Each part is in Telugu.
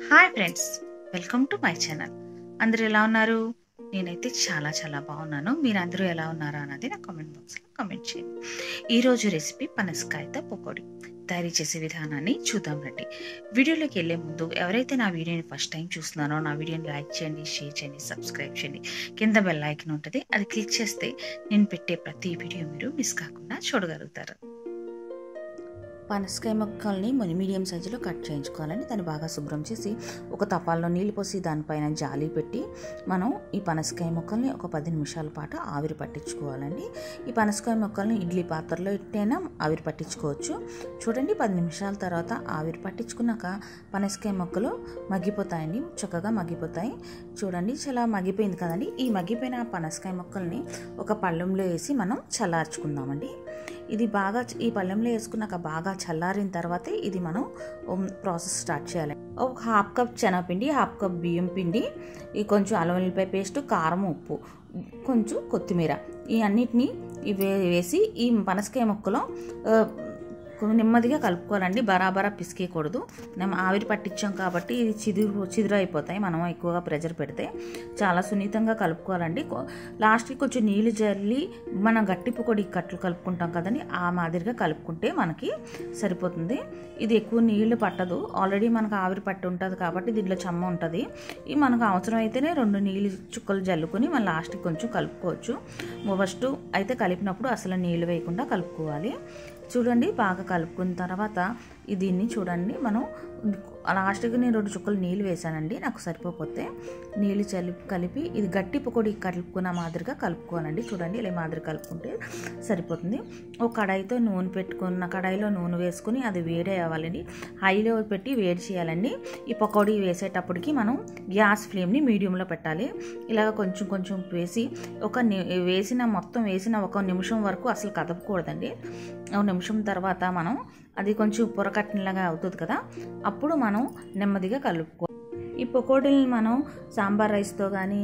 Hi friends, welcome to my channel. అందరూ ఎలా ఉన్నారు? నేనైతే చాలా చాలా బాగున్నాను. మీరు అందరూ ఎలా ఉన్నారా అన్నది నా కామెంట్ బాక్స్లో కామెంట్ చేయండి. ఈరోజు రెసిపీ పనసకాయతో పకోడీ తయారు చేసే విధానాన్ని చూద్దాం రండి. వీడియోలోకి వెళ్ళే ముందు ఎవరైతే నా వీడియోని ఫస్ట్ టైం చూస్తున్నారో నా వీడియోని లైక్ చేయండి, షేర్ చేయండి, సబ్స్క్రైబ్ చేయండి. కింద బెల్ ఐకాన్ ఉంటుంది, అది క్లిక్ చేస్తే నేను పెట్టే ప్రతి వీడియో మీరు మిస్ కాకుండా చూడగలుగుతారు. పనసకాయ ముక్కల్ని మీడియం సైజులో కట్ చేయించుకోవాలండి. దాన్ని బాగా శుభ్రం చేసి ఒక తపాల్లో నీళ్ళు పోసి దానిపైన జాలి పెట్టి మనం ఈ పనసకాయ ముక్కల్ని ఒక 10 నిమిషాల పాటు ఆవిరి పట్టించుకోవాలండి. ఈ పనసకాయ ముక్కల్ని ఇడ్లీ పాత్రలో ఇట్టైనా ఆవిరి పట్టించుకోవచ్చు. చూడండి, 10 నిమిషాల తర్వాత ఆవిరి పట్టించుకున్నాక పనసకాయ ముక్కలు మగ్గిపోతాయండి, చక్కగా మగ్గిపోతాయి. చూడండి, చాలా మగ్గిపోయింది కదండి. ఈ మగ్గిపోయిన పనసకాయ ముక్కల్ని ఒక పళ్ళెంలో వేసి మనం చల్లార్చుకుందామండి. ఇది బాగా ఈ పళ్ళెంలో వేసుకున్నాక బాగా చల్లారిన తర్వాతే ఇది మనం ప్రాసెస్ స్టార్ట్ చేయాలి. ఒక 1/2 కప్ శనగపిండి, 1/2 కప్ బియ్యం పిండి, ఈ కొంచెం అల్లం వెల్లిపాయ పేస్ట్, కారం, ఉప్పు, కొంచెం కొత్తిమీర, ఈ అన్నిటినీ వేసి ఈ పనసకాయ ముక్కలో నెమ్మదిగా కలుపుకోవాలండి. బరాబరా పిసికేయకూడదు. మనం ఆవిరి పట్టించాం కాబట్టి ఇది చిదురు అయిపోతాయి. మనం ఎక్కువగా ప్రెజర్ పెడితే చాలా సున్నితంగా కలుపుకోవాలండి. లాస్ట్కి కొంచెం నీళ్ళు జల్లి మనం గట్టి పకోడీ కలుపుకుంటాం కదండి, ఆ మాదిరిగా కలుపుకుంటే మనకి సరిపోతుంది. ఇది ఎక్కువ నీళ్లు పట్టదు, ఆల్రెడీ మనకు ఆవిరి పట్టి ఉంటుంది కాబట్టి దీంట్లో చెమ్మ ఉంటుంది. ఇది మనకు అవసరం అయితేనే 2 నీళ్ళు చుక్కలు జల్లుకొని మనం లాస్ట్కి కొంచెం కలుపుకోవచ్చు. ఫస్ట్ అయితే కలిపినప్పుడు అసలు నీళ్ళు వేయకుండా కలుపుకోవాలి. చూడండి, బాగా కలుపుకున్న తర్వాత దీన్ని చూడండి, మనం లాస్ట్కి నేను 2 చుక్కలు నీళ్ళు వేసానండి, నాకు సరిపోతే నీళ్ళు కలిపి ఇది గట్టి పకోడీ కలుపుకున్న మాదిరిగా కలుపుకోవాలండి. చూడండి, ఇలా మాదిరి కలుపుకుంటే సరిపోతుంది. ఒక కడాయితో కడాయిలో నూనె వేసుకుని అది వేడి అవ్వాలండి. హైలో పెట్టి వేడి చేయాలండి. ఈ పకోడీ వేసేటప్పటికి మనం గ్యాస్ ఫ్లేమ్ని మీడియంలో పెట్టాలి. ఇలాగ కొంచెం కొంచెం వేసి మొత్తం వేసిన 1 నిమిషం వరకు అసలు కదపకూడదండి. 1 నిమిషం తర్వాత మనం అది కొంచెం పొరకట్టినలాగా అవుతుంది కదా, అప్పుడు మనం నెమ్మదిగా కలుపుకోవాలి. ఈ పకోడీని మనం సాంబార్ రైస్తో కానీ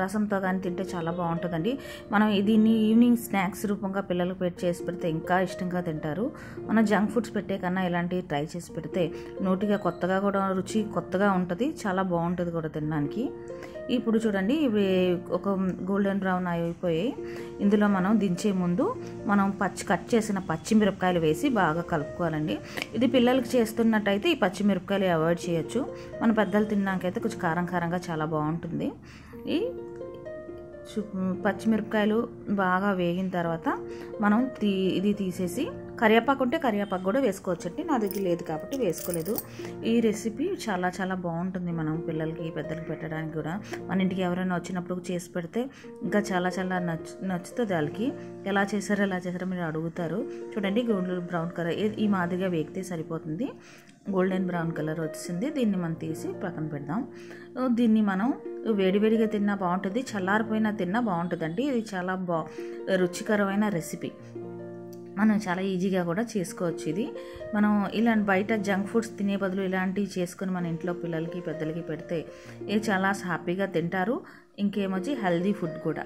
రసంతో కానీ తింటే చాలా బాగుంటుందండి. మనం దీన్ని ఈవినింగ్ స్నాక్స్ రూపంగా పిల్లలకు చేసి పెడితే ఇంకా ఇష్టంగా తింటారు. మనం జంక్ ఫుడ్స్ పెట్టే కన్నా ఇలాంటివి ట్రై చేసి పెడితే నోటిగా కొత్తగా కూడా రుచి కొత్తగా ఉంటుంది, చాలా బాగుంటుంది కూడా తినడానికి. ఇప్పుడు చూడండి, ఇవి ఒక గోల్డెన్ బ్రౌన్ అయిపోయాయి. ఇందులో మనం దించే ముందు మనం కట్ చేసిన పచ్చిమిరపకాయలు వేసి బాగా కలుపుకోవాలండి. ఇది పిల్లలకి చేస్తున్నట్టయితే ఈ పచ్చిమిరపకాయలు అవాయిడ్ చేయొచ్చు. మన పెద్దలు తిన్నాకైతే కొంచెం కారం కారంగా చాలా బాగుంటుంది. ఈ పచ్చిమిరపకాయలు బాగా వేగిన తర్వాత మనం ఇది తీసేసి కరివేపాకు ఉంటే కరివేపాకు కూడా వేసుకోవచ్చండి. నా దగ్గర లేదు కాబట్టి వేసుకోలేదు. ఈ రెసిపీ చాలా చాలా బాగుంటుంది. మనం పిల్లలకి పెద్దలకి పెట్టడానికి కూడా, మన ఇంటికి ఎవరైనా వచ్చినప్పుడు చేసి పెడితే ఇంకా చాలా చాలా నచ్చుతుంది వాళ్ళకి. ఎలా చేశారో మీరు అడుగుతారు. చూడండి, గోల్డెన్ బ్రౌన్ కలర్ ఈ మాదిరిగా వేగితే సరిపోతుంది. గోల్డెన్ బ్రౌన్ కలర్ వచ్చింది. దీన్ని మనం తీసి పక్కన పెడదాం. దీన్ని మనం వేడివేడిగా తిన్నా బాగుంటుంది, చల్లారిపోయినా తిన్నా బాగుంటుందండి. ఇది చాలా రుచికరమైన రెసిపీ. మనం చాలా ఈజీగా కూడా చేసుకోవచ్చు. ఇది మనం ఇలాంటి బయట జంక్ ఫుడ్స్ తినే బదులు ఇలాంటివి చేసుకొని మన ఇంట్లో పిల్లలకి పెద్దలకి పెడితే ఇది చాలా హ్యాపీగా తింటారు. ఇంకేమొచ్చి హెల్దీ ఫుడ్ కూడా.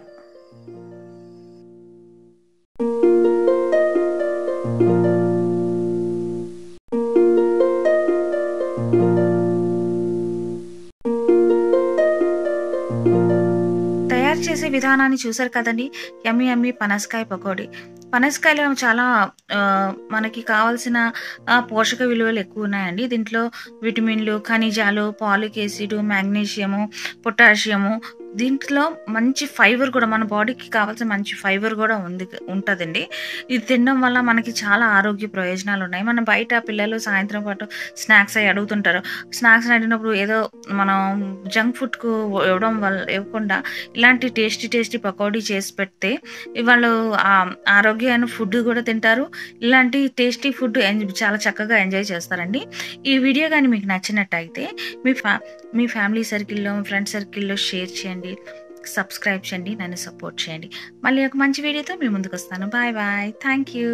తయారు చేసే విధానాన్ని చూసారు కదండి. యమ్మీ యమ్మీ పనసకాయ పకోడీ. పనసకాయలో చాలా మనకి కావాల్సిన పోషక విలువలు ఎక్కువ ఉన్నాయండి. దీంట్లో విటమిన్లు, ఖనిజాలు, పాలిక్ యాసిడ్, మాగ్నీషియము, పొటాషియము, దీంట్లో మంచి ఫైబర్ కూడా, మన బాడీకి కావాల్సిన మంచి ఫైబర్ కూడా ఉంటుందండి. ఇది తినడం వల్ల మనకి చాలా ఆరోగ్య ప్రయోజనాలు ఉన్నాయి. మనం బయట పిల్లలు సాయంత్రం పాటు స్నాక్స్ అవి అడుగుతుంటారు. స్నాక్స్ అడిగినప్పుడు ఏదో మనం జంక్ ఫుడ్కు ఇవ్వకుండా ఇలాంటి టేస్టీ పకోడీ చేసి పెడితే వాళ్ళు ఆరోగ్యమైన ఫుడ్ కూడా తింటారు. ఇలాంటి టేస్టీ ఫుడ్ చాలా చక్కగా ఎంజాయ్ చేస్తారండి. ఈ వీడియో కానీ మీకు నచ్చినట్టయితే మీ ఫ్యామిలీ సర్కిల్లో, ఫ్రెండ్ సర్కిల్లో షేర్ చేయండి, సబ్స్క్రైబ్ చేయండి, నన్ను సపోర్ట్ చేయండి. మళ్ళీ ఒక మంచి వీడియోతో మీ ముందుకు వస్తాను. Bye bye. Thank you.